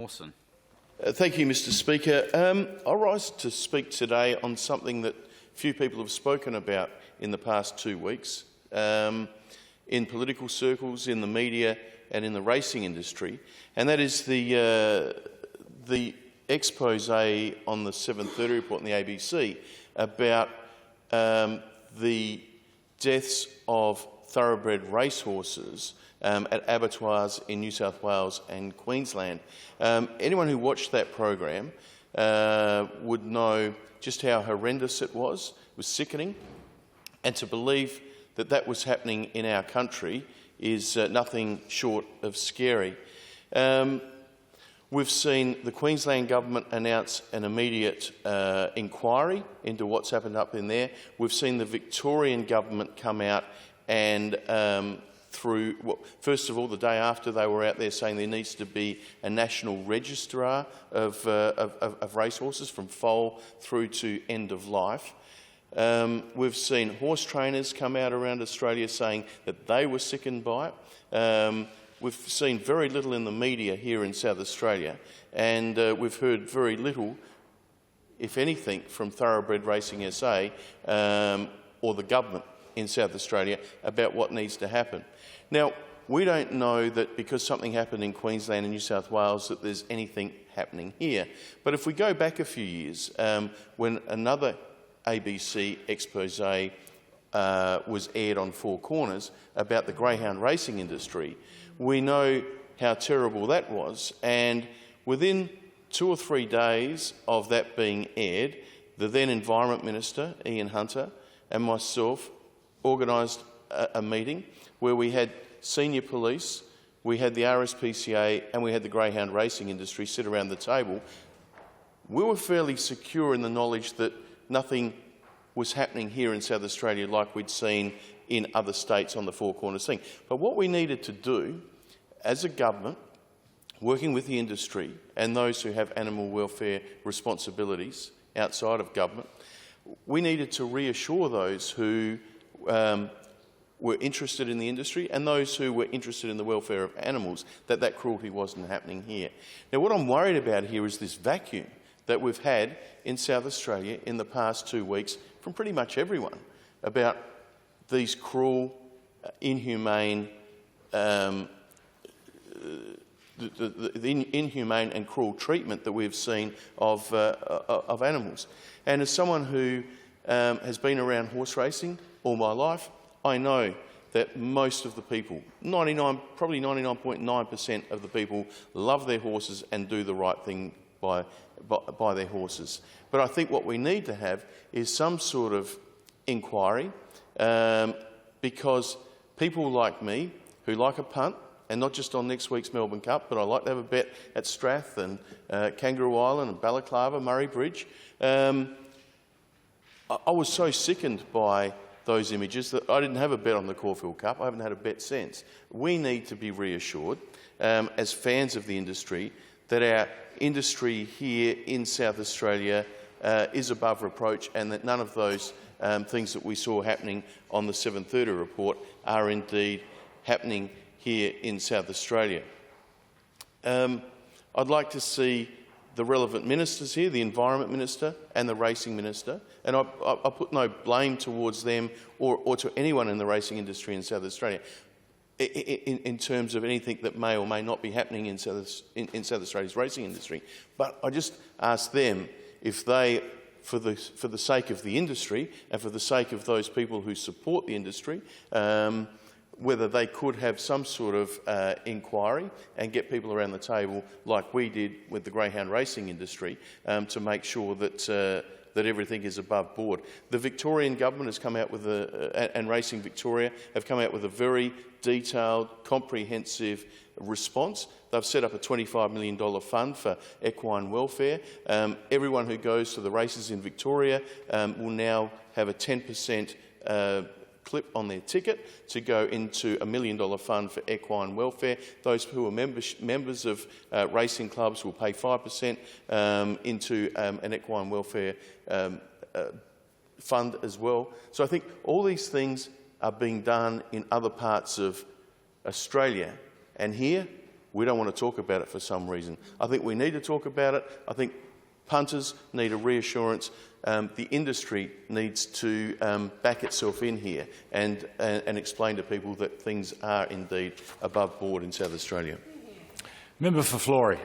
Lawson. Thank you, Mr Speaker. I rise to speak today on something that few people have spoken about in the past 2 weeks in political circles, in the media and in the racing industry, and that is the expose on the 7:30 report in the ABC about the deaths of thoroughbred racehorses at abattoirs in New South Wales and Queensland. Anyone who watched that program would know just how horrendous it was. It was sickening, and to believe that that was happening in our country is nothing short of scary. We've seen the Queensland government announce an immediate inquiry into what's happened up in there. We've seen the Victorian government come out and first of all, the day after, they were out there saying there needs to be a national registrar of racehorses from foal through to end of life. We've seen horse trainers come out around Australia saying that they were sickened by it. We've seen very little in the media here in South Australia, and we've heard very little, if anything, from Thoroughbred Racing SA or the government in South Australia about what needs to happen. Now, we don't know that because something happened in Queensland and New South Wales that there's anything happening here. But if we go back a few years, when another ABC expose was aired on Four Corners about the greyhound racing industry, we know how terrible that was. And within 2 or 3 days of that being aired, the then Environment Minister, Ian Hunter, and myself organised a meeting where we had senior police, we had the RSPCA and we had the greyhound racing industry sit around the table. We were fairly secure in the knowledge that nothing was happening here in South Australia like we'd seen in other states on the Four Corners thing. But what we needed to do as a government, working with the industry and those who have animal welfare responsibilities outside of government, we needed to reassure those who were interested in the industry and those who were interested in the welfare of animals that that cruelty wasn't happening here. Now, what I'm worried about here is this vacuum that we've had in South Australia in the past 2 weeks from pretty much everyone about these cruel, inhumane, the inhumane and cruel treatment that we've seen of animals. And as someone who has been around horse racing all my life, I know that most of the people, probably 99.9% of the people, love their horses and do the right thing by their horses. But I think what we need to have is some sort of inquiry, because people like me, who like a punt, and not just on next week's Melbourne Cup, but I like to have a bet at Strath and Kangaroo Island and Balaclava, Murray Bridge. I was so sickened by those images that I didn't have a bet on the Caulfield Cup. I haven't had a bet since. We need to be reassured, as fans of the industry, that our industry here in South Australia is above reproach, and that none of those things that we saw happening on the 7:30 report are indeed happening here in South Australia. I'd like to see the relevant ministers here, the Environment Minister and the Racing Minister, and I put no blame towards them or to anyone in the racing industry in South Australia in terms of anything that may or may not be happening in South Australia's racing industry. But I just ask them if they, for the sake of the industry and for the sake of those people who support the industry, whether they could have some sort of inquiry and get people around the table like we did with the greyhound racing industry to make sure that that everything is above board. The Victorian government has come out with and Racing Victoria have come out with a very detailed, comprehensive response. They've set up a $25 million fund for equine welfare. Everyone who goes to the races in Victoria will now have a 10% clip on their ticket to go into a $1 million fund for equine welfare. Those who are members of racing clubs will pay 5% into an equine welfare fund as well. So I think all these things are being done in other parts of Australia. And here, We don't want to talk about it for some reason. I think we need to talk about it. I think punters need a reassurance. The industry needs to back itself in here and explain to people that things are indeed above board in South Australia. Member for Flory.